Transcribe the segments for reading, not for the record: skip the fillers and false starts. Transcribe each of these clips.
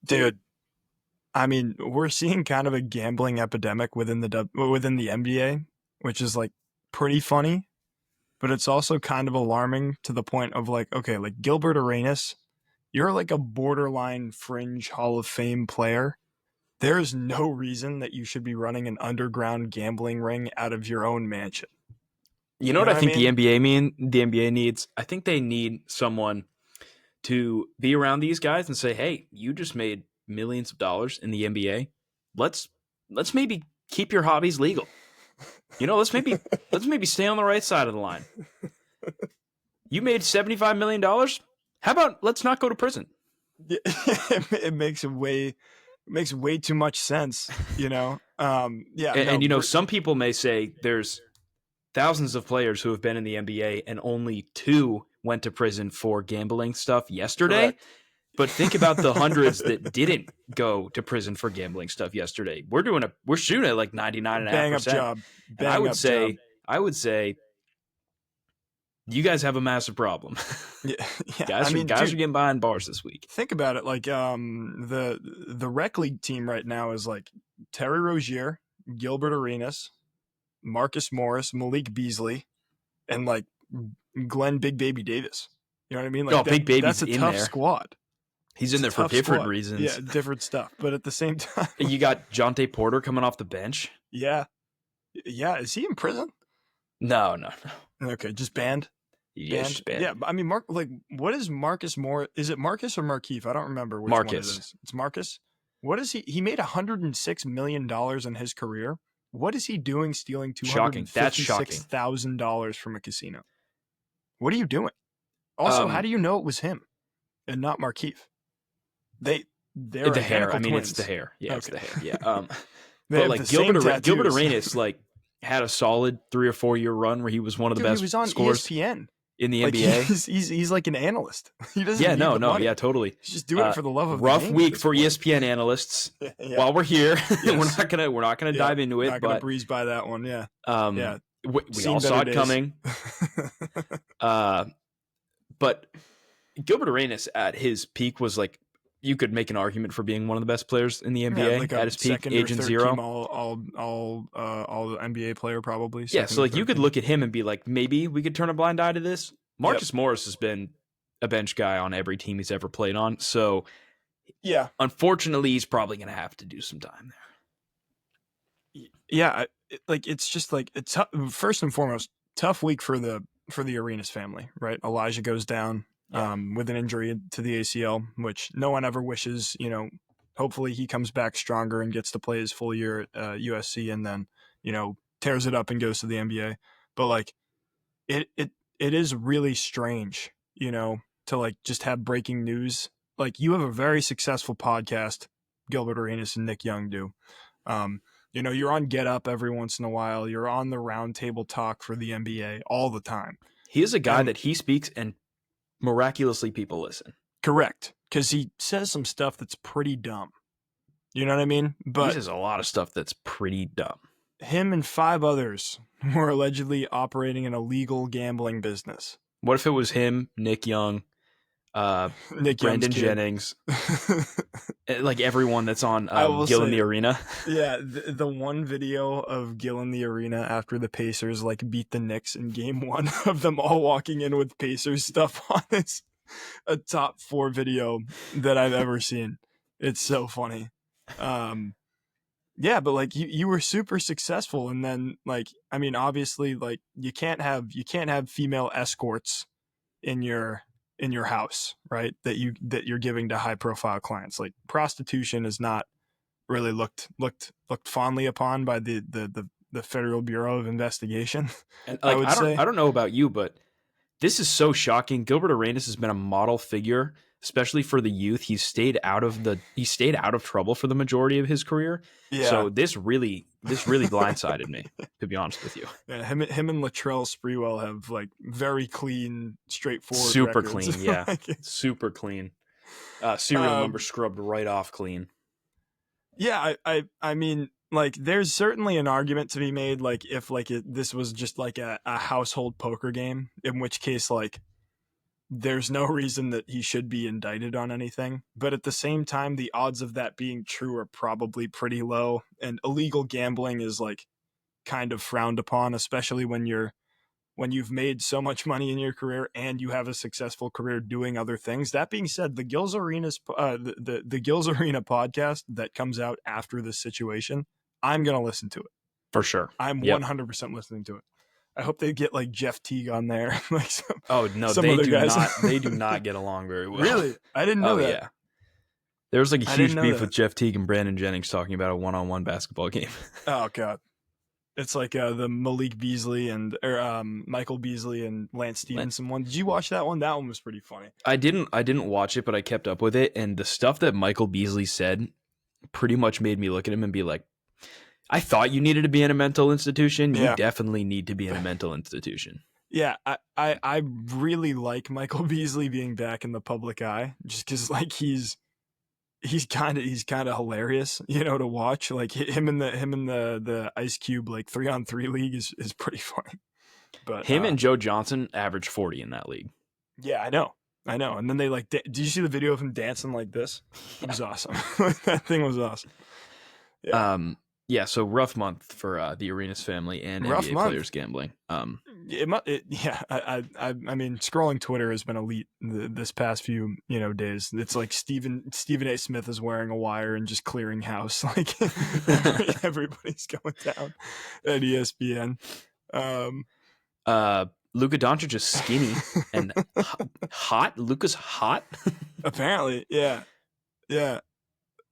Dude, I mean, we're seeing kind of a gambling epidemic within the NBA, which is like pretty funny, but it's also kind of alarming to the point of like, okay, like Gilbert Arenas, you're like a borderline fringe Hall of Fame player. There is no reason that you should be running an underground gambling ring out of your own mansion. You know what I think the NBA needs? I think they need someone to be around these guys and say, "Hey, you just made millions of dollars in the NBA. Let's maybe keep your hobbies legal. Let's maybe stay on the right side of the line. You made $75 million. How about let's not go to prison?" It makes way too much sense, And some people may say there's thousands of players who have been in the NBA and only 2 went to prison for gambling stuff yesterday. Correct. But think about the hundreds that didn't go to prison for gambling stuff yesterday. We're shooting at like 99.5%. Bang up job. I would say you guys have a massive problem. Yeah. Guys are getting behind bars this week. Think about it. Like the rec league team right now is like Terry Rozier, Gilbert Arenas, Marcus Morris, Malik Beasley, and like Glenn Big Baby Davis. You know what I mean? Like Big Baby's that's a in tough there. Squad. He's in there for different reasons. Yeah, different stuff. But at the same time, you got Jonte Porter coming off the bench. Yeah. Is he in prison? No. Okay, just banned. Yeah, just banned. Yeah, I mean, what is Marcus Morris? Is it Marcus or Markeith? I don't remember which one it is. It's Marcus. What is he? He made $106 million in his career. What is he doing stealing $256,000 from a casino? What are you doing? Also, how do you know it was him and not Markeith? They're the hair. I mean, twins. It's the hair. Yeah, okay. It's the hair. Yeah. But like Gilbert Arenas, like had a solid 3 or 4 year run where he was one of the best. He was on scorers ESPN in the NBA. He's like an analyst. He doesn't. Yeah, totally. He's just doing it for the love of rough the game week for ESPN analysts. Yeah. While we're here, we're not gonna dive into it. Not gonna breeze by that one. Yeah. We all saw it coming. But Gilbert Arenas at his peak was like, you could make an argument for being one of the best players in the NBA like at his peak, Agent Zero. All the NBA player probably. Yeah, so like you could look at him and be like, maybe we could turn a blind eye to this. Marcus Morris has been a bench guy on every team he's ever played on. So yeah, unfortunately, he's probably going to have to do some time there. Yeah, it's just like it's first and foremost tough week for the Arenas family, right? Elijah goes down. With an injury to the ACL, which no one ever wishes. Hopefully he comes back stronger and gets to play his full year at USC, and then tears it up and goes to the NBA. But like, it is really strange, to like just have breaking news. Like you have a very successful podcast, Gilbert Arenas and Nick Young do. You're on Get Up every once in a while. You're on the Roundtable Talk for the NBA all the time. He is a guy that he speaks and miraculously people listen. Correct, because he says some stuff that's pretty dumb. You know what I mean? But he says a lot of stuff that's pretty dumb. Him and 5 others were allegedly operating an illegal gambling business. What if it was him, Nick Young, Brandon Jennings, like everyone that's on Gil in the Arena? Yeah, the one video of Gil in the Arena after the Pacers like beat the Knicks in game 1 of them all walking in with Pacers stuff on is a top 4 video that I've ever seen. It's so funny. Yeah, but like you were super successful, and then like I mean obviously like you can't have female escorts in your house, right? That you're giving to high profile clients. Like prostitution is not really looked fondly upon by the Federal Bureau of Investigation. And like, I don't know about you, but this is so shocking. Gilbert Arenas has been a model figure, especially for the youth. He stayed out of trouble for the majority of his career. Yeah. So this really blindsided me, to be honest with you. Yeah, him and Latrell Sprewell have like very clean, straightforward super records. Clean, yeah. Super clean. Serial number scrubbed right off clean. Yeah, I mean, like there's certainly an argument to be made like if like this was just like a household poker game, in which case like there's no reason that he should be indicted on anything. But at the same time, the odds of that being true are probably pretty low. And illegal gambling is like kind of frowned upon, especially when you've made so much money in your career and you have a successful career doing other things. That being said, the Gills Arenas, the Gills Arena podcast that comes out after this situation, I'm gonna listen to it for sure. I'm Yep. 100% listening to it. I hope they get like Jeff Teague on there. Like some other do guys. not. They do not get along very well. Really? I didn't know that. Yeah. There was like a huge beef that. with Jeff Teague and Brandon Jennings talking about a one-on-one basketball game. Oh god. It's like the Malik Beasley and Michael Beasley and Lance Stevenson one. Did you watch that one? That one was pretty funny. I didn't watch it, but I kept up with it, and the stuff that Michael Beasley said pretty much made me look at him and be like, I thought you needed to be in a mental institution. You definitely need to be in a mental institution. Yeah, I really like Michael Beasley being back in the public eye, just because like he's kind of hilarious, you know, to watch. Like him in the Ice Cube like 3-on-3 league is pretty funny. But him and Joe Johnson averaged 40 in that league. Yeah, I know. And then they like, did you see the video of him dancing like this? It was awesome. That thing was awesome. Yeah. So rough month for the Arenas family and rough NBA month. Players gambling. I mean, scrolling Twitter has been elite this past few days. It's like Stephen A. Smith is wearing a wire and just clearing house. Like everybody's going down at ESPN. Luka Doncic is skinny and hot. Luka's hot. Apparently, yeah. Yeah.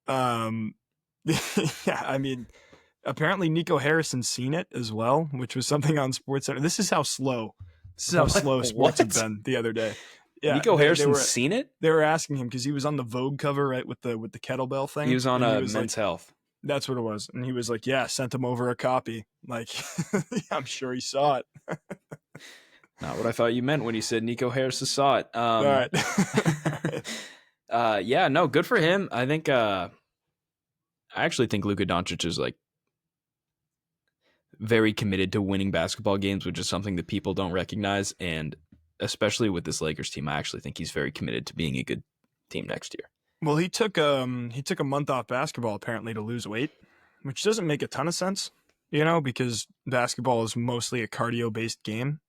Yeah. I mean, apparently Nico Harrison's seen it as well, which was something on SportsCenter. This is how slow sports have been the other day. Yeah, Nico Harrison's seen it. They were asking him because he was on the Vogue cover, right, with the kettlebell thing. He was on Men's Health. That's what it was, and he was like, "Yeah, sent him over a copy." Like, I'm sure he saw it. Not what I thought you meant when you said Nico Harrison saw it. All right. Yeah, no, good for him. I think. I actually think Luka Doncic is like very committed to winning basketball games, which is something that people don't recognize. And especially with this Lakers team, I actually think he's very committed to being a good team next year. Well, he took a month off basketball apparently to lose weight, which doesn't make a ton of sense, because basketball is mostly a cardio-based game.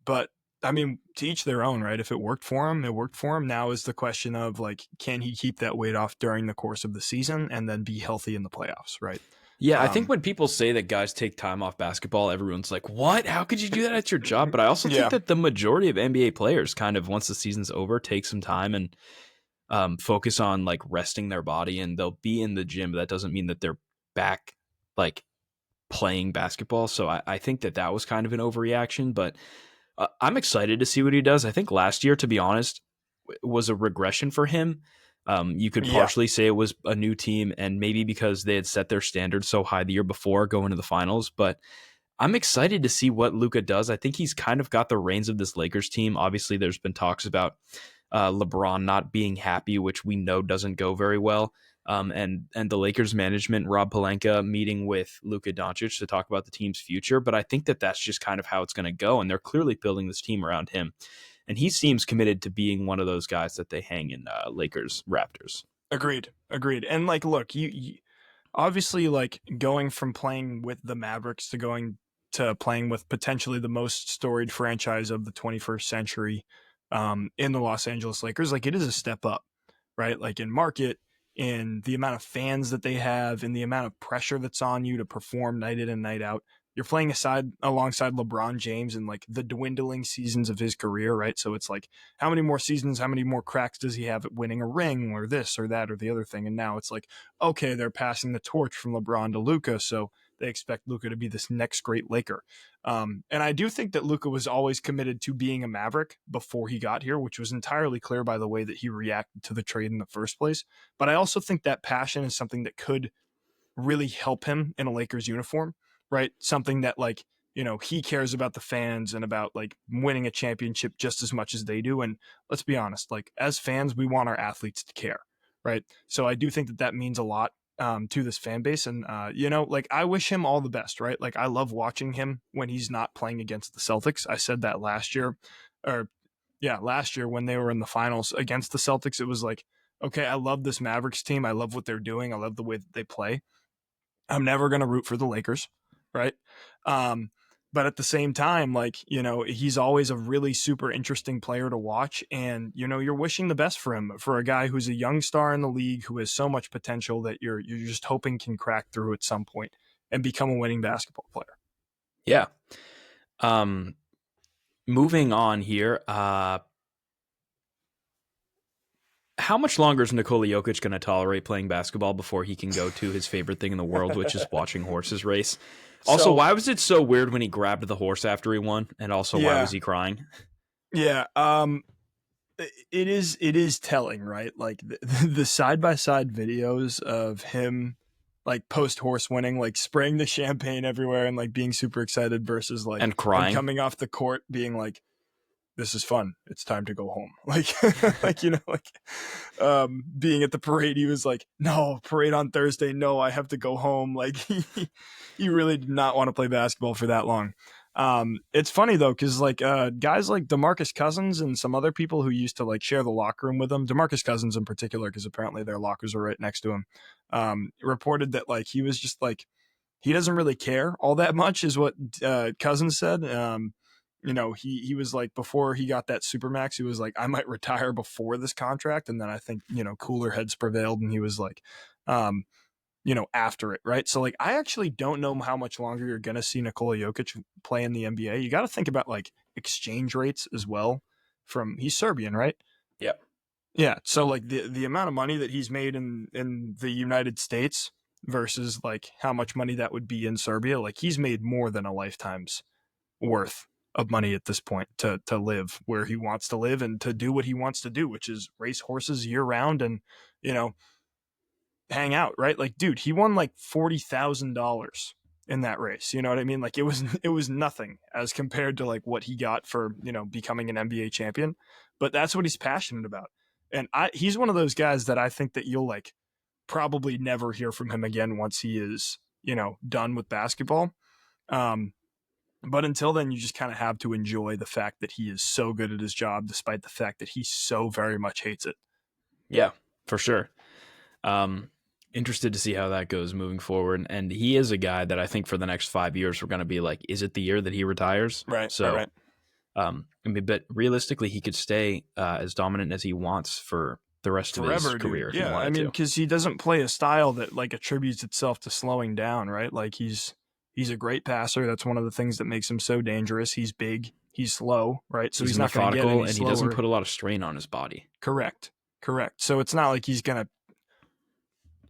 But I mean, to each their own, right? If it worked for him, it worked for him. Now is the question of like, can he keep that weight off during the course of the season and then be healthy in the playoffs, right? Yeah, I think when people say that guys take time off basketball, everyone's like, what? How could you do that at your job? But I also think that the majority of NBA players kind of, once the season's over, take some time and focus on like resting their body, and they'll be in the gym. But that doesn't mean that they're back like playing basketball. So I think that was kind of an overreaction, but I'm excited to see what he does. I think last year, to be honest, was a regression for him. You could partially say it was a new team, and maybe because they had set their standards so high the year before going to the finals. But I'm excited to see what Luka does. I think he's kind of got the reins of this Lakers team. Obviously, there's been talks about LeBron not being happy, which we know doesn't go very well. And the Lakers management, Rob Pelinka, meeting with Luka Doncic to talk about the team's future. But I think that that's just kind of how it's going to go. And they're clearly building this team around him. And he seems committed to being one of those guys that they hang in Lakers Raptors. Agreed. And like, look, you obviously like going from playing with the Mavericks to going to playing with potentially the most storied franchise of the 21st century in the Los Angeles Lakers, like it is a step up, right? Like in market, in the amount of fans that they have, in the amount of pressure that's on you to perform night in and night out. You're playing alongside LeBron James in like the dwindling seasons of his career, right? So it's like, how many more seasons, how many more cracks does he have at winning a ring or this or that or the other thing? And now it's like, okay, they're passing the torch from LeBron to Luka, so they expect Luka to be this next great Laker. And I do think that Luka was always committed to being a Maverick before he got here, which was entirely clear by the way that he reacted to the trade in the first place. But I also think that passion is something that could really help him in a Lakers uniform, right? Something that like, he cares about the fans and about like winning a championship just as much as they do. And let's be honest, like as fans, we want our athletes to care, right? So I do think that means a lot to this fan base. And, like I wish him all the best, right? Like I love watching him when he's not playing against the Celtics. I said that last year, or last year when they were in the finals against the Celtics, it was like, okay, I love this Mavericks team. I love what they're doing. I love the way that they play. I'm never going to root for the Lakers, right? Um, but at the same time, like, he's always a really super interesting player to watch. And, you're wishing the best for him, for a guy who's a young star in the league who has so much potential that you're just hoping can crack through at some point and become a winning basketball player. Yeah. Moving on here, how much longer is Nikola Jokic going to tolerate playing basketball before he can go to his favorite thing in the world, which is watching horses race? Also, why was it so weird when he grabbed the horse after he won? And also, why was he crying? Yeah. It is telling, right? Like the side-by-side videos of him like post horse winning, like spraying the champagne everywhere and like being super excited versus like and crying, coming off the court being like, this is fun, it's time to go home. Like being at the parade, he was like, no, parade on Thursday, no, I have to go home. Like he really did not want to play basketball for that long. It's funny though, because like guys like DeMarcus Cousins and some other people who used to like share the locker room with him, DeMarcus Cousins in particular, because apparently their lockers are right next to him, reported that like he was just like, he doesn't really care all that much, is what Cousins said. He was like, before he got that supermax, he was like, I might retire before this contract. And then I think, cooler heads prevailed and he was like, after it, right? So like, I actually don't know how much longer you're going to see Nikola Jokic play in the NBA. You got to think about like exchange rates as well he's Serbian, right? Yep. Yeah. So like the amount of money that he's made in the United States versus like how much money that would be in Serbia, like he's made more than a lifetime's worth of money at this point to live where he wants to live and to do what he wants to do, which is race horses year round and, hang out, right? Like, dude, he won like $40,000 in that race. You know what I mean? Like it was nothing as compared to like what he got for, becoming an NBA champion, but that's what he's passionate about. And he's one of those guys that I think that you'll like probably never hear from him again once he is, done with basketball. But until then, you just kind of have to enjoy the fact that he is so good at his job, despite the fact that he so very much hates it. Yeah, for sure. Interested to see how that goes moving forward. And he is a guy that I think for the next 5 years, we're going to be like, is it the year that he retires? Right. So, right. But realistically, he could stay as dominant as he wants for the rest of his career. Dude. Yeah, I mean, because he doesn't play a style that like attributes itself to slowing down, right? Like he's a great passer. That's one of the things that makes him so dangerous. He's big, he's slow, right? So he's not going to get any slower. And he doesn't put a lot of strain on his body. Correct. So it's not like he's going to,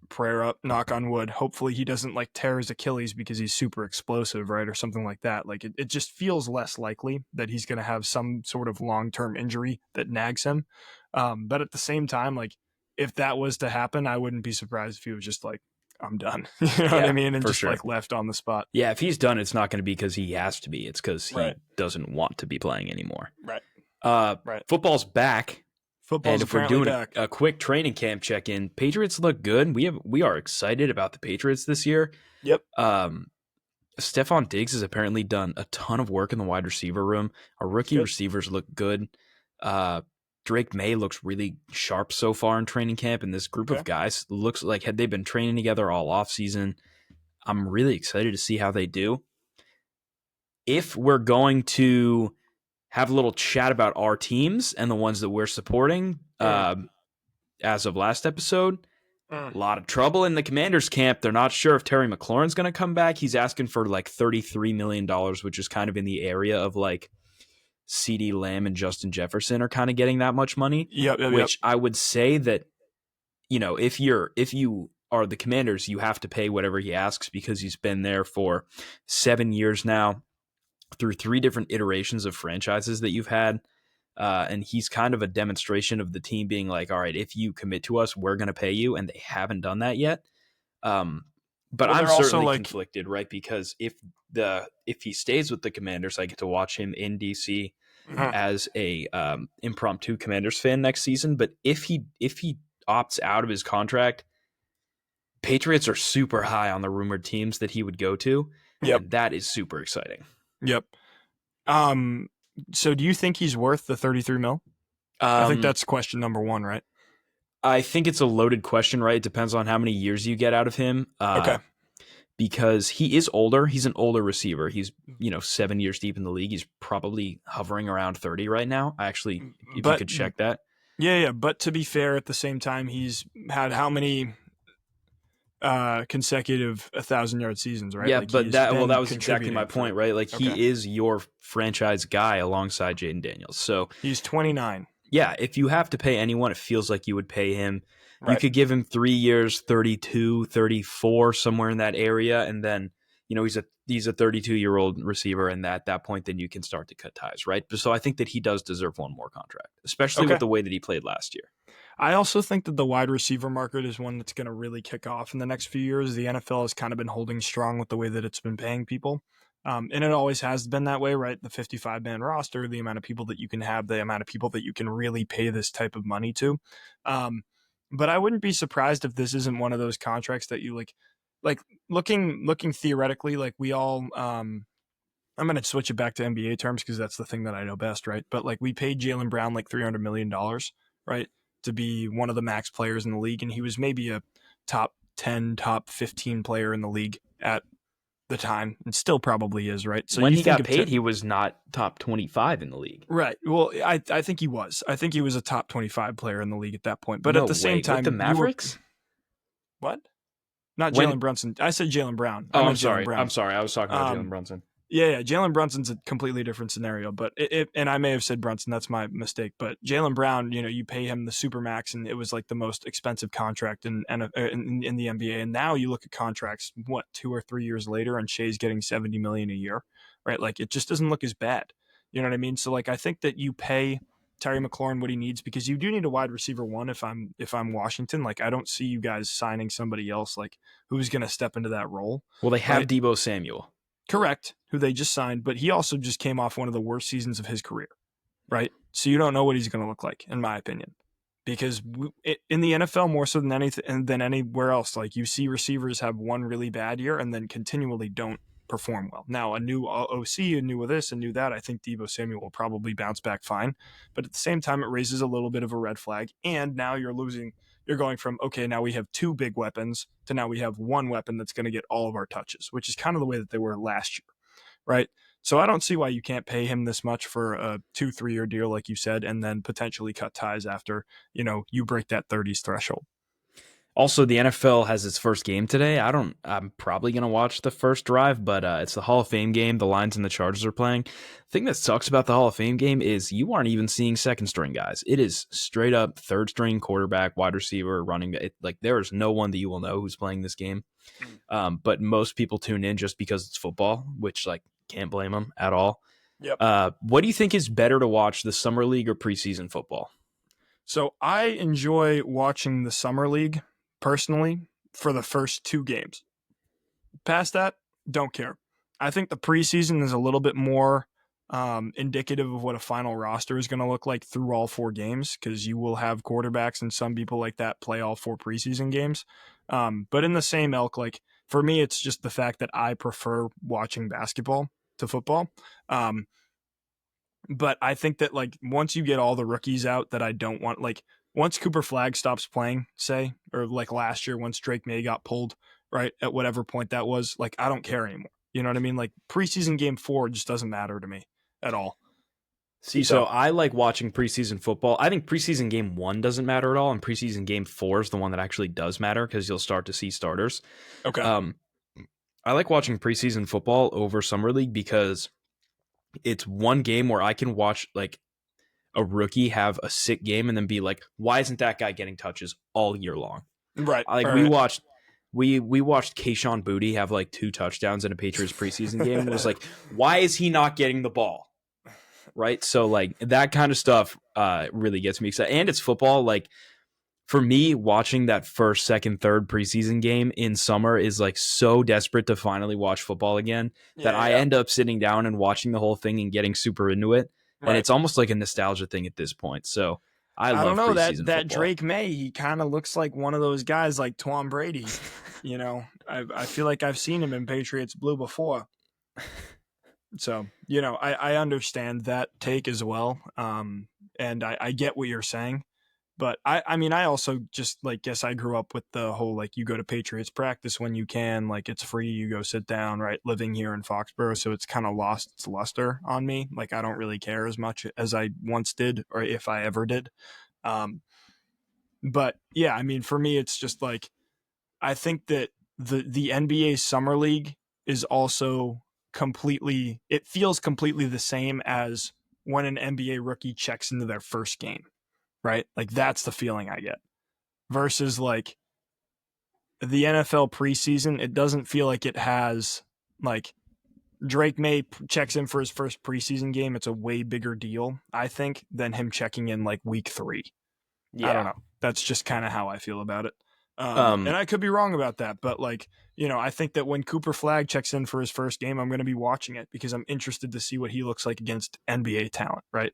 prayer up, knock on wood, hopefully he doesn't like tear his Achilles because he's super explosive, right? Or something like that. Like it just feels less likely that he's going to have some sort of long-term injury that nags him. But at the same time, like if that was to happen, I wouldn't be surprised if he was just like, I'm done. You know what I mean? And just like left on the spot. Yeah, if he's done, it's not going to be because he has to be. It's because he doesn't want to be playing anymore. Right. Football's back. And if we're doing a quick training camp check-in, Patriots look good. We are excited about the Patriots this year. Yep. Stephon Diggs has apparently done a ton of work in the wide receiver room. Our rookie receivers look good. Drake May looks really sharp so far in training camp, and this group of guys looks like had they been training together all offseason. I'm really excited to see how they do. If we're going to have a little chat about our teams and the ones that we're supporting, as of last episode, a lot of trouble in the Commanders camp. They're not sure if Terry McLaurin's going to come back. He's asking for like $33 million, which is kind of in the area of like CeeDee Lamb and Justin Jefferson are kind of getting that much money. Which I would say that, if you are the Commanders, you have to pay whatever he asks because he's been there for 7 years now through 3 different iterations of franchises that you've had. And he's kind of a demonstration of the team being like, all right, if you commit to us, we're going to pay you. And they haven't done that yet. But I'm certainly conflicted, right? Because if he stays with the Commanders, I get to watch him in DC as a impromptu Commanders fan next season. But if he opts out of his contract, Patriots are super high on the rumored teams that he would go to. Yep. And that is super exciting. Yep. So do you think he's worth the 33 mil? I think Um, that's question number one, right? I think it's a loaded question, right? It depends on how many years you get out of him. Okay. Because he is older. He's an older receiver. He's 7 years deep in the league. He's probably hovering around 30 right now. Actually, if you But could check that. yeah. But to be fair, at the same time, he's had how many consecutive 1,000-yard seasons, right? Yeah, Like but he's that been was exactly my contributing for. point, right? Like Okay. he is your franchise guy alongside Jaden Daniels. So He's 29. yeah, if you have to pay anyone, it feels like you would pay him. You Right. could give him 3 years, 32, 34, somewhere in that area, and then he's a 32-year-old receiver, and at that point, then you can start to cut ties, right? So I think that he does deserve one more contract, especially with Okay. the way that he played last year. I also think that the wide receiver market is one that's going to really kick off in the next few years. The NFL has kind of been holding strong with the way that it's been paying people. And it always has been that way, right? The 55-man roster, the amount of people that you can have, the amount of people that you can really pay this type of money to. Um, but I wouldn't be surprised if this isn't one of those contracts that you like looking theoretically, like we all, I'm going to switch it back to NBA terms because that's the thing that I know best, right? But like we paid Jaylen Brown like $300 million, right? To be one of the max players in the league. And he was maybe a top 10, top 15 player in the league at the time and still probably is, right? So When you he think got of, paid, he was not top 25 in the league. right. Well, I think he was. I think he was a top 25 player in the league at that point. But No at the same way. With the time, you were, Mavericks? what? Not When? Jalen Brunson. I said Jaylen Brown. I Oh, I'm meant Jaylen sorry. I'm Brown. sorry. I was talking about Jalen Um, Brunson. Yeah. Jalen Brunson's a completely different scenario, but and I may have said Brunson. That's my mistake. But Jalen Brown, you pay him the super max, and it was like the most expensive contract in the NBA. And now you look at contracts, what 2 or 3 years later, and Shea's getting $70 million a year, right? Like it just doesn't look as bad. You know what I mean? So like I think that you pay Terry McLaurin what he needs because you do need a wide receiver one. If I'm Washington, like I don't see you guys signing somebody else like who's going to step into that role, Well, they have right? Debo Samuel. Correct, who they just signed, but he also just came off one of the worst seasons of his career, right? So you don't know what he's going to look like, in my opinion, because in the NFL more so than anything than anywhere else, like you see receivers have one really bad year and then continually don't perform well. Now a new OC, a new this, a new that. I think Debo Samuel will probably bounce back fine, but at the same time, it raises a little bit of a red flag. And now you're losing. You're going from okay, now we have two big weapons to now we have one weapon that's going to get all of our touches, which is kind of the way that they were last year, right? So I don't see why you can't pay him this much for a 2-3 year deal, like you said, and then potentially cut ties after you break that 30s threshold. Also, the NFL has its first game today. I'm probably going to watch the first drive, but it's the Hall of Fame game. The Lions and the Chargers are playing. The thing that sucks about the Hall of Fame game is you aren't even seeing second string guys. It is straight up third string quarterback, wide receiver, running. Like there is no one that you will know who's playing this game. But most people tune in just because it's football, which like can't blame them at all. Yep. What do you think is better to watch, the summer league or preseason football? So I enjoy watching the summer league personally for the first two games. Past that, don't care. I think the preseason is a little bit more indicative of what a final roster is going to look like through all four games because you will have quarterbacks and some people like that play all four preseason games. But in the same ilk, like for me, it's just the fact that I prefer watching basketball to football. But I think that like once you get all the rookies out that I don't want, like once Cooper Flagg stops playing, say, or like last year once Drake May got pulled, right, at whatever point that was, like I don't care anymore. You know what I mean? Like preseason game 4 just doesn't matter to me at all. See, so So I like watching preseason football. I think preseason game 1 doesn't matter at all, and preseason game 4 is the one that actually does matter because you'll start to see starters. okay, Um, I like watching preseason football over summer league because it's one game where I can watch like a rookie have a sick game and then be like, why isn't that guy getting touches all year long? right, Like all we right. watched we watched Kayshon Boutte have like 2 touchdowns in a Patriots preseason game and was like, why is he not getting the ball? Right? So like that kind of stuff really gets me excited. And it's football. Like for me, watching that first, second, third preseason game in summer is like so desperate to finally watch football again that Yeah, I yeah, end up sitting down and watching the whole thing and getting super into it. And right. it's almost like a nostalgia thing at this point. So I I don't love know that preseason that football. Drake May, he kind of looks like one of those guys like Tom Brady. I feel like I've seen him in Patriots blue before. So, I understand that take as well. And I get what you're saying. But I mean, I also just like guess I grew up with the whole like you go to Patriots practice when you can, like it's free, you go sit down, right? Living here in Foxborough, so it's kind of lost its luster on me. Like I don't really care as much as I once did, or if I ever did. Um, but yeah, I mean, for me, it's just like I think that the NBA Summer League is also completely. It feels completely the same as when an NBA rookie checks into their first game, right? Like that's the feeling I get versus like the NFL preseason. It doesn't feel like it has like Drake May checks in for his first preseason game. It's a way bigger deal, I think, than him checking in like week 3. I don't Yeah. know. That's just kind of how I feel about it. And Um, I could be wrong about that, but like, I think that when Cooper Flag checks in for his first game, I'm going to be watching it because I'm interested to see what he looks like against NBA talent, right?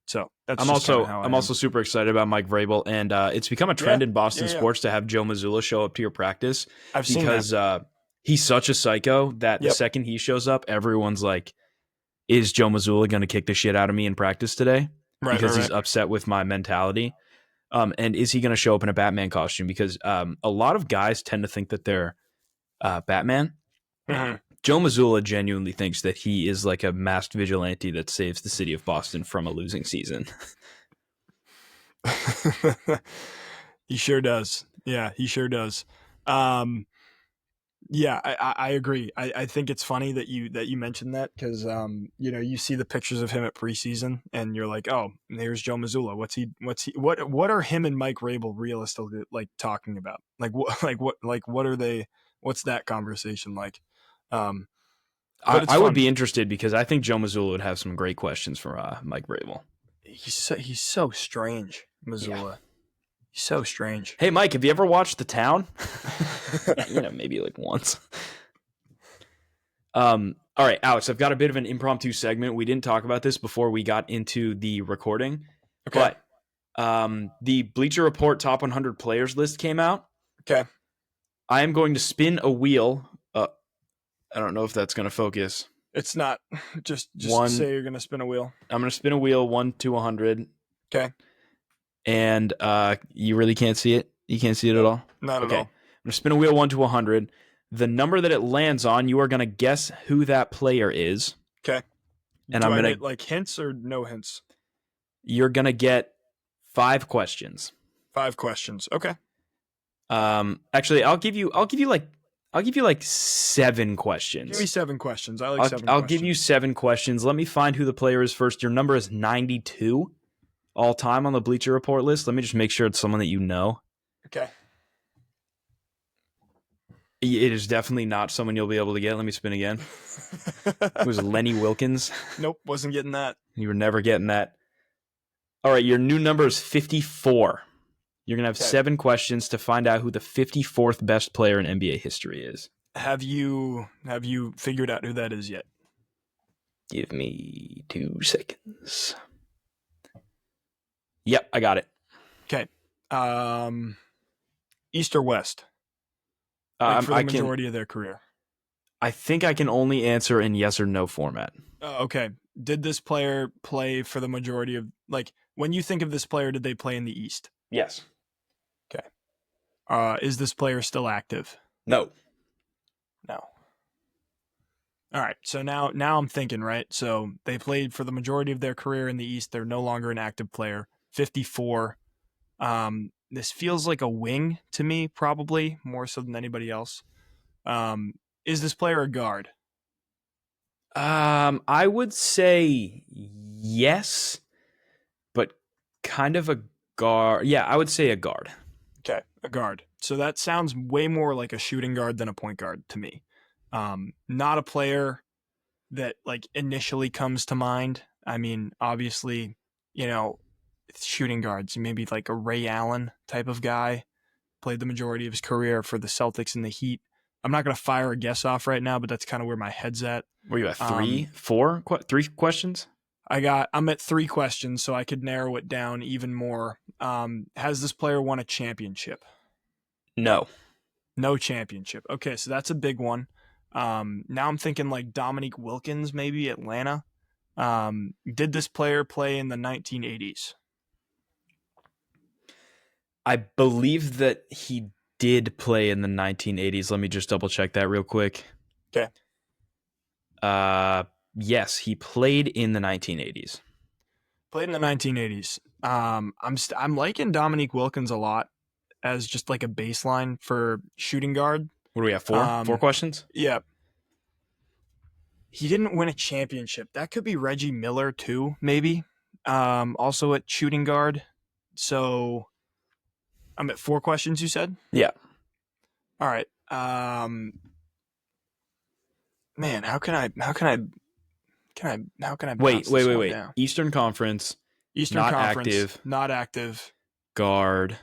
So that's just kind of how I I'm am. also super excited about Mike Vrabel, and it's become a Yeah, trend in Boston yeah, yeah. sports to have Joe Mazzulla show up to your practice I've seen that. because he's such a psycho that the Yep. second he shows up, everyone's like, "Is Joe Mazzulla going to kick the shit out of me in practice today?" Right, right, Because he's right. upset with my mentality. And is he going to show up in a Batman costume? Because a lot of guys tend to think that they're Batman. Mm-hmm. Joe Mazzulla genuinely thinks that he is like a masked vigilante that saves the city of Boston from a losing season. He sure does. Yeah, he sure does. Um, yeah, I agree. I think it's funny that you mentioned that because you see the pictures of him at preseason and you're like, oh, here's Joe Mazzulla. What are him and Mike Rabel realistically like talking about? Like what what are they? What's that conversation like? Um, but it's I would fun. be interested because I think Joe Mazzulla would have some great questions for Mike Vrabel. He's so strange, Yeah. Missoula. He's so strange. Hey, Mike, have you ever watched The Town? Maybe like once. All right, Alex, I've got a bit of an impromptu segment. We didn't talk about this before we got into the recording, Okay. but the Bleacher Report top 100 players list came out. Okay. I am going to spin a wheel. I don't know if that's going to focus. It's not. Just One, say you're gonna spin a wheel. I'm going to spin a wheel 1 to 100, Okay. and you really can't see it. You can't see it at Nope. all. Not at Okay, all. I'm going to spin a wheel 1 to 100. The number that it lands on, you are going to guess who that player is, Okay. and Do I'm I going get to. like hints or no hints? You're going to get 5 questions. 5 questions. Okay. Actually, I'll give you like 7 Give me questions. 7 questions. I like 7 I'll give you questions. 7 questions. Let me find who the player is first. Your number is 92 all time on the Bleacher Report list. Let me just make sure it's someone that you know. Okay. It is definitely not someone you'll be able to get. Let me spin again. It was Lenny Wilkins. Nope, wasn't getting that. You were never getting that. All right, your new number is 54. You're going to have Okay. 7 questions to find out who the 54th best player in NBA history is. Have you figured out who that is yet? Give me 2 seconds. Yep, I got it. Okay. East or West? Like for the majority of their career. I think I can only answer in yes or no format. Okay. Did this player play for the majority of like when you think of this player, did they play in the East? Yes. Okay. Is this player still active? No. No. All right. So now I'm thinking, right? So they played for the majority of their career in the East. They're no longer an active player. 54. This feels like a wing to me, probably more so than anybody else. Is this player a guard? I would say yes, but kind of a guard. Yeah, I would say a guard. Okay, a guard. So that sounds way more like a shooting guard than a point guard to me. Not a player that like initially comes to mind. I mean, obviously, shooting guards, maybe like a Ray Allen type of guy, played the majority of his career for the Celtics and the Heat. I'm not going to fire a guess off right now, but that's kind of where my head's at. Were you at 3, 4, 3 questions? I'm at 3 questions, so I could narrow it down even more. Has this player won a championship? No. No championship. Okay, so that's a big one. Now I'm thinking like Dominique Wilkins, maybe Atlanta. Did this player play in the 1980s? I believe that he did play in the 1980s. Let me just double check that real quick. Okay. Yes, he played in the 1980s. Played in the 1980s. I'm liking Dominique Wilkins a lot as just like a baseline for shooting guard. What do we have? Four questions? Yeah. He didn't win a championship. That could be Reggie Miller too, maybe. Also at shooting guard. So I'm at 4 questions, you said? Yeah. All right. Man, how can I Wait. down? Eastern Conference. Eastern not Conference. Active. Not active. Guard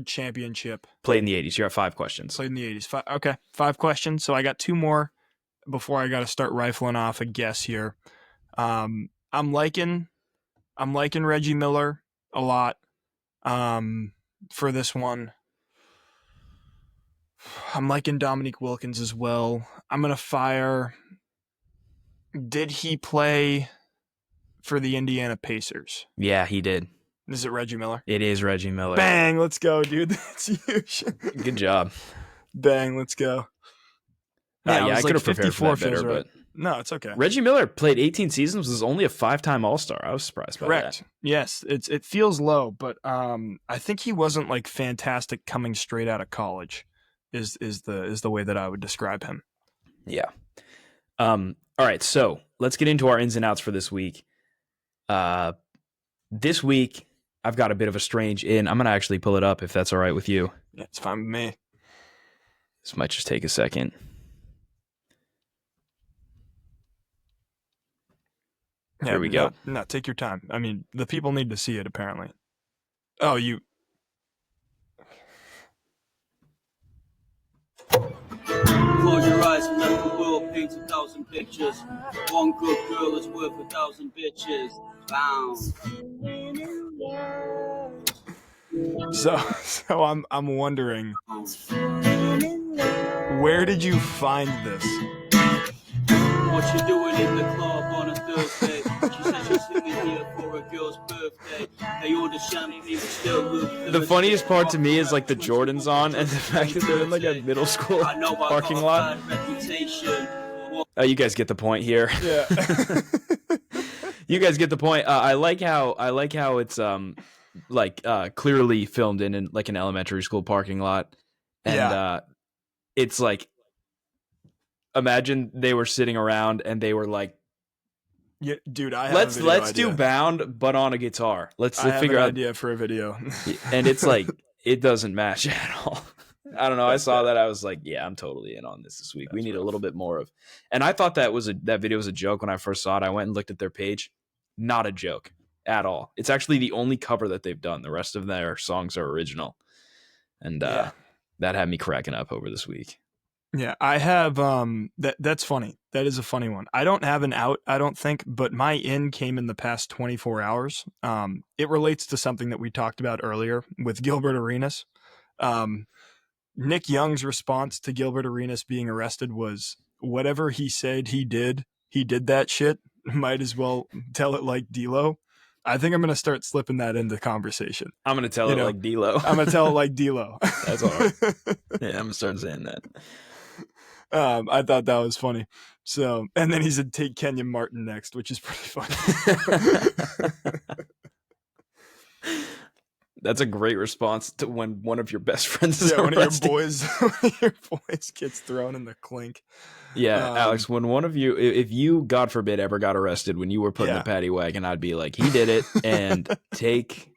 championship. Played in the 80s. You're at 5 questions. Played in the 80s. Okay, 5 questions. So I got 2 more before I got to start rifling off a guess here. I'm liking Reggie Miller a lot for this one. I'm liking Dominique Wilkins as well. I'm going to fire. Did he play for the Indiana Pacers? Yeah, he did. Is it Reggie Miller? It is Reggie Miller. Bang, let's go, dude. That's huge. Good job. Bang, let's go. Yeah, I could have prepared for that better, but no, it's okay. Reggie Miller played 18 seasons, was only a 5-time All-Star. I was surprised by that. Correct. Yes, it feels low, but I think he wasn't like fantastic coming straight out of college. Is the way that I would describe him. Yeah. All right, so let's get into our ins and outs for this week. This week, I've got a bit of a strange in. I'm going to actually pull it up if that's all right with you. Yeah, it's fine with me. This might just take a second. Yeah, here we go. No, take your time. I mean, the people need to see it, apparently. Oh, you... Close your eyes and let the world paint 1,000 pictures. One good girl is worth 1,000 bitches. Bounce. So I'm wondering, where did you find this? What you doing in the club on a Thursday? She said she's sitting here for a girl's birthday. They order champagne, but still look. The funniest part to me is like the Jordans on and the fact that they're in like a middle school parking lot. You guys get the point here. Yeah. You guys get the point. I like how it's clearly filmed in like an elementary school parking lot, and it's like, imagine they were sitting around and they were like, yeah, dude, I have let's do Bound but on a guitar. Let's figure out an idea for a video. And it's like, it doesn't match at all. I don't know. I saw that. I was like, yeah, I'm totally in on this week. We need a little bit more of. And I thought that video was a joke when I first saw it. I went and looked at their page. Not a joke at all. It's actually the only cover that they've done. The rest of their songs are original. And that had me cracking up over this week. Yeah, I have that's funny. That is a funny one. I don't have an out, I don't think, but my in came in the past 24 hours. It relates to something that we talked about earlier with Gilbert Arenas. Nick Young's response to Gilbert Arenas being arrested was, whatever he said he did that shit. Might as well tell it like D-Lo. I think I'm going to start slipping that into conversation. I'm going to tell it like D-Lo. I'm going to tell it like D-Lo. That's all right. Yeah, I'm going to start saying that. I thought that was funny. So, and then he said, take Kenyon Martin next, which is pretty funny. That's a great response to when one of your best friends is arrested. One of your boys gets thrown in the clink. Yeah, Alex, when one of you, if you, God forbid, ever got arrested when you were put in the paddy wagon, I'd be like, he did it, and take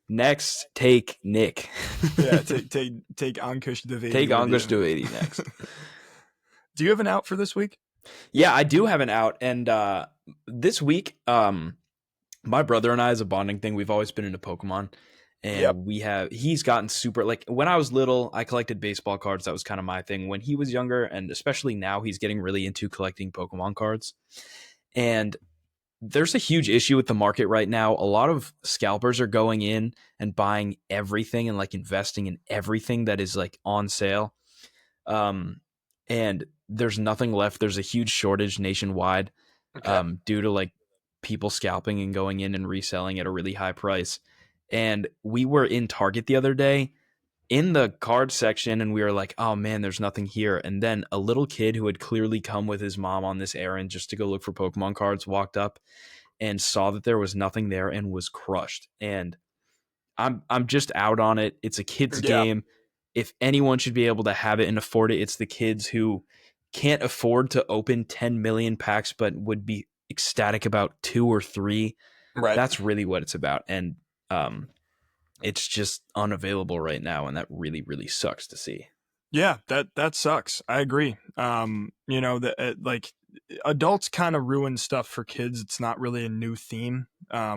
Nick. Yeah, take Ankush Dwivedi. Take Ankush Dwivedi next. Do you have an out for this week? Yeah, I do have an out, and this week, my brother and I, is a bonding thing. We've always been into Pokemon, and he's gotten super, like, when I was little, I collected baseball cards. That was kind of my thing. When he was younger, and especially now, he's getting really into collecting Pokemon cards. And there's a huge issue with the market right now. A lot of scalpers are going in and buying everything and like investing in everything that is like on sale. and there's nothing left. There's a huge shortage nationwide due to like people scalping and going in and reselling at a really high price. And we were in Target the other day in the card section, and we were like, oh man, there's nothing here. And then a little kid who had clearly come with his mom on this errand just to go look for Pokemon cards walked up and saw that there was nothing there and was crushed. And I'm just out on it. It's a kid's game. If anyone should be able to have it and afford it, it's the kids who can't afford to open 10 million packs but would be ecstatic about 2 or 3. Right. That's really what it's about. And it's just unavailable right now, and that really, really sucks to see. Yeah, that sucks. I agree. Like adults kind of ruin stuff for kids. It's not really a new theme.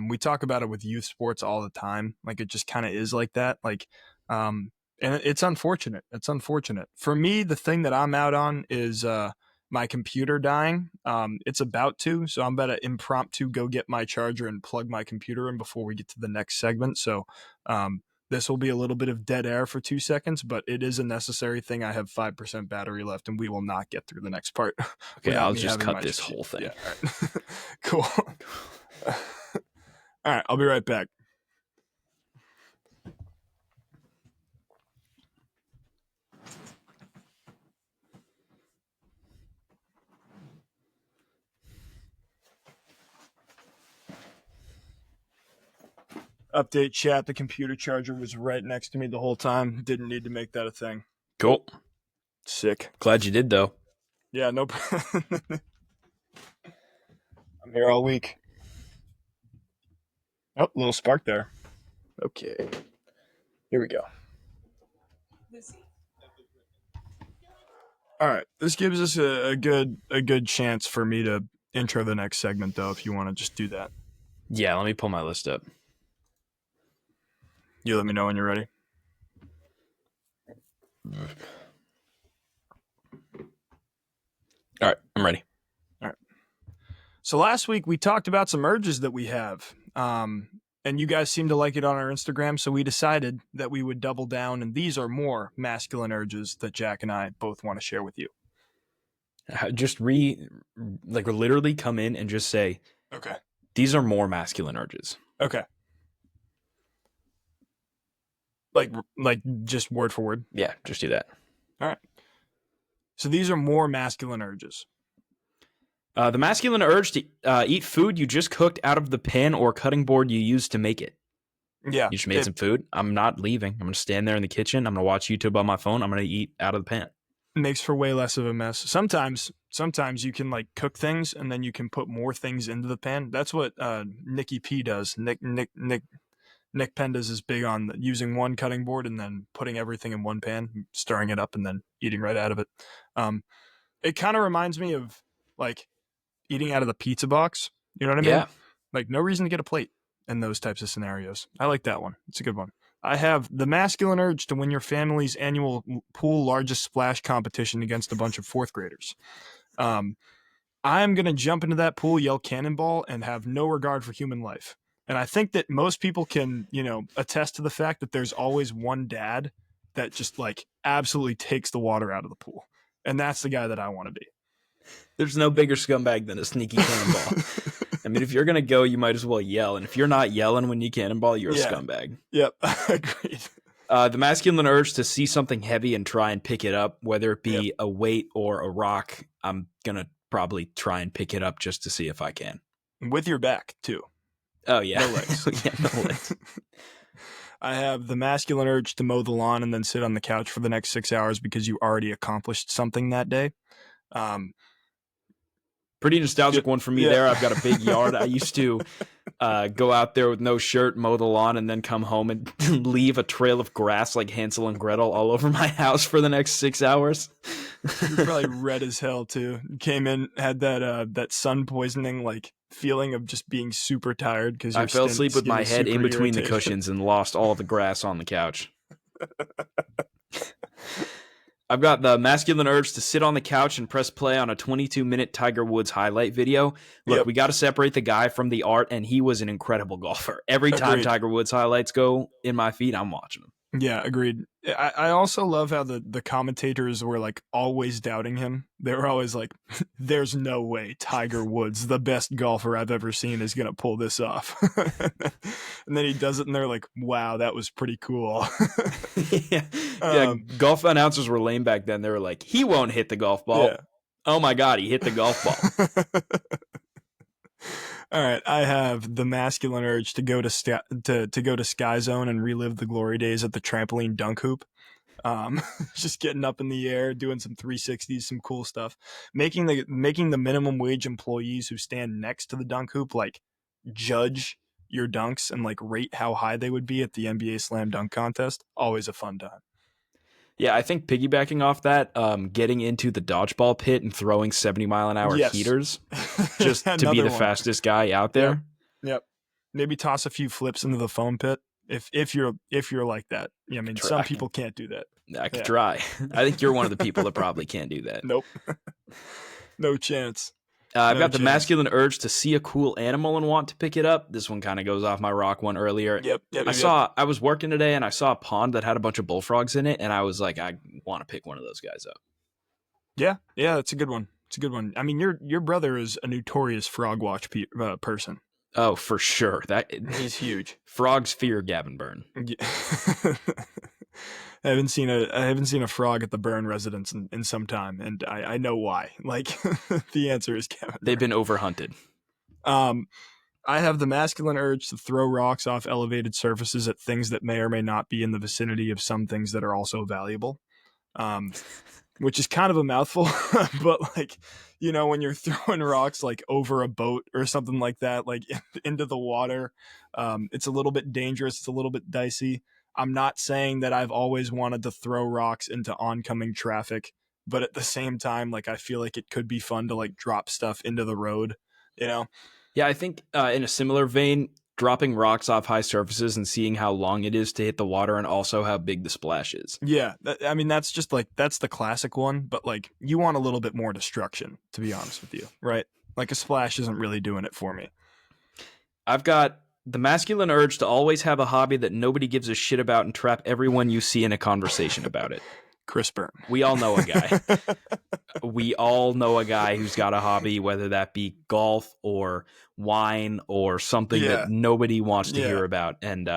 We talk about it with youth sports all the time. Like it just kind of is like that. Like, and it's unfortunate. It's unfortunate. For me, the thing that I'm out on is my computer dying. It's about to, so I'm about to impromptu go get my charger and plug my computer in before we get to the next segment. So this will be a little bit of dead air for 2 seconds, but it is a necessary thing. I have 5% battery left, and we will not get through the next part. Okay, I'll just cut this whole thing. Yeah, all right. Cool. All right, I'll be right back. Update chat, the computer charger was right next to me the whole time. Didn't need to make that a thing. Cool. Sick. Glad you did, though. Yeah, no problem. I'm here all week. Oh, little spark there. Okay. Here we go. All right. This gives us a good chance for me to intro the next segment, though, if you want to just do that. Yeah, let me pull my list up. You let me know when you're ready. All right, I'm ready. All right. So last week we talked about some urges that we have, and you guys seemed to like it on our Instagram, so we decided that we would double down, and these are more masculine urges that Jack and I both want to share with you. Just literally come in and just say, okay, these are more masculine urges. Okay. Like just word for word? Yeah, just do that. All right. So these are more masculine urges. The masculine urge to eat food you just cooked out of the pan or cutting board you used to make it. Yeah. You just made some food. I'm not leaving. I'm going to stand there in the kitchen. I'm going to watch YouTube on my phone. I'm going to eat out of the pan. Makes for way less of a mess. Sometimes you can like cook things and then you can put more things into the pan. That's what Nicky P does. Nick Pendas is big on using one cutting board and then putting everything in one pan, stirring it up, and then eating right out of it. It kind of reminds me of like eating out of the pizza box. You know what I mean? Yeah. Like no reason to get a plate in those types of scenarios. I like that one. It's a good one. I have the masculine urge to win your family's annual pool largest splash competition against a bunch of fourth graders. I'm going to jump into that pool, yell cannonball, and have no regard for human life. And I think that most people can, attest to the fact that there's always one dad that just like absolutely takes the water out of the pool. And that's the guy that I want to be. There's no bigger scumbag than a sneaky cannonball. I mean, if you're going to go, you might as well yell. And if you're not yelling when you cannonball, you're a scumbag. Yep, agreed. The masculine urge to see something heavy and try and pick it up, whether it be a weight or a rock, I'm going to probably try and pick it up just to see if I can. With your back, too. Oh, yeah. No legs. Yeah, no legs. I have the masculine urge to mow the lawn and then sit on the couch for the next 6 hours because you already accomplished something that day. Pretty nostalgic one for me there. I've got a big yard. I used to go out there with no shirt, mow the lawn, and then come home and leave a trail of grass like Hansel and Gretel all over my house for the next 6 hours. You're probably red as hell, too. Came in, had that sun poisoning like feeling of just being super tired because I fell asleep with my head in between the cushions and lost all the grass on the couch. I've got the masculine urge to sit on the couch and press play on a 22-minute Tiger Woods highlight video. Look, we got to separate the guy from the art, and he was an incredible golfer. Every time Tiger Woods highlights go in my feed, I'm watching them. Yeah, agreed. I also love how the commentators were like always doubting him. They were always like, "There's no way Tiger Woods, the best golfer I've ever seen, is gonna pull this off." And then he does it, and they're like, "Wow, that was pretty cool." yeah. Yeah, golf announcers were lame back then. They were like, "He won't hit the golf ball." Yeah. Oh my god, he hit the golf ball. All right, I have the masculine urge to go to go to Sky Zone and relive the glory days at the trampoline dunk hoop. Just getting up in the air, doing some 360s, some cool stuff. Making the minimum wage employees who stand next to the dunk hoop like judge your dunks and like rate how high they would be at the NBA Slam Dunk Contest. Always a fun time. Yeah, I think piggybacking off that, getting into the dodgeball pit and throwing 70-mile-an-hour heaters just to be the fastest guy out there. Yep. Maybe toss a few flips into the foam pit if you're like that. Yeah, I mean, some people can't do that. I could try. I think you're one of the people that probably can't do that. Nope. No chance. I've got the masculine urge to see a cool animal and want to pick it up. This one kind of goes off my rock one earlier. Yep. I was working today and I saw a pond that had a bunch of bullfrogs in it, and I was like, I want to pick one of those guys up. Yeah, that's a good one. It's a good one. I mean, your brother is a notorious frog watch person. Oh, for sure. He's huge. Frogs fear Gavin Byrne. Yeah. I haven't seen a frog at the Byrne residence in some time, and I know why. Like the answer is Kevin. They've been overhunted. I have the masculine urge to throw rocks off elevated surfaces at things that may or may not be in the vicinity of some things that are also valuable. Which is kind of a mouthful, but like, you know, when you're throwing rocks like over a boat or something like that, like into the water, it's a little bit dangerous. It's a little bit dicey. I'm not saying that I've always wanted to throw rocks into oncoming traffic, but at the same time, like I feel like it could be fun to like drop stuff into the road, you know? Yeah, I think in a similar vein, dropping rocks off high surfaces and seeing how long it is to hit the water and also how big the splash is. Yeah, I mean, that's just like, that's the classic one, but like you want a little bit more destruction, to be honest with you, right? Like a splash isn't really doing it for me. I've got the masculine urge to always have a hobby that nobody gives a shit about and trap everyone you see in a conversation about it. Chris Byrne. We all know a guy. We all know a guy who's got a hobby, whether that be golf or wine or something that nobody wants to hear about. And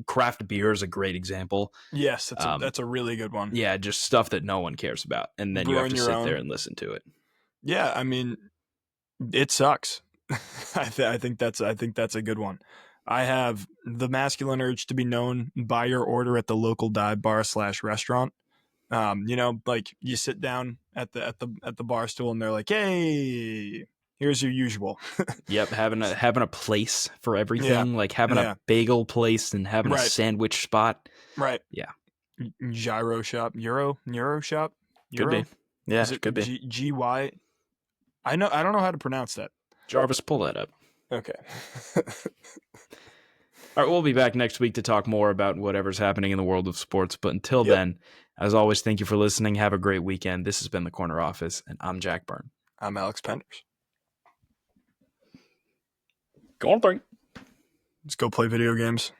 craft beer is a great example. Yes, that's a really good one. Yeah, just stuff that no one cares about. And then you have to sit there and listen to it. Yeah, I mean, it sucks. I think that's a good one. I have the masculine urge to be known by your order at the local dive bar / restaurant. You know, like you sit down at the bar stool and they're like, "Hey, here's your usual." Yep, having a place for everything, like having a bagel place and having a sandwich spot. Right. Yeah. Gyro shop, Euro shop. Could be. Yeah, it could be. GY. I don't know how to pronounce that. Jarvis, pull that up. Okay. All right, we'll be back next week to talk more about whatever's happening in the world of sports. But until then, as always, thank you for listening. Have a great weekend. This has been The Corner Office, and I'm Jack Byrne. I'm Alex Penders. Go on, thing. Let's go play video games.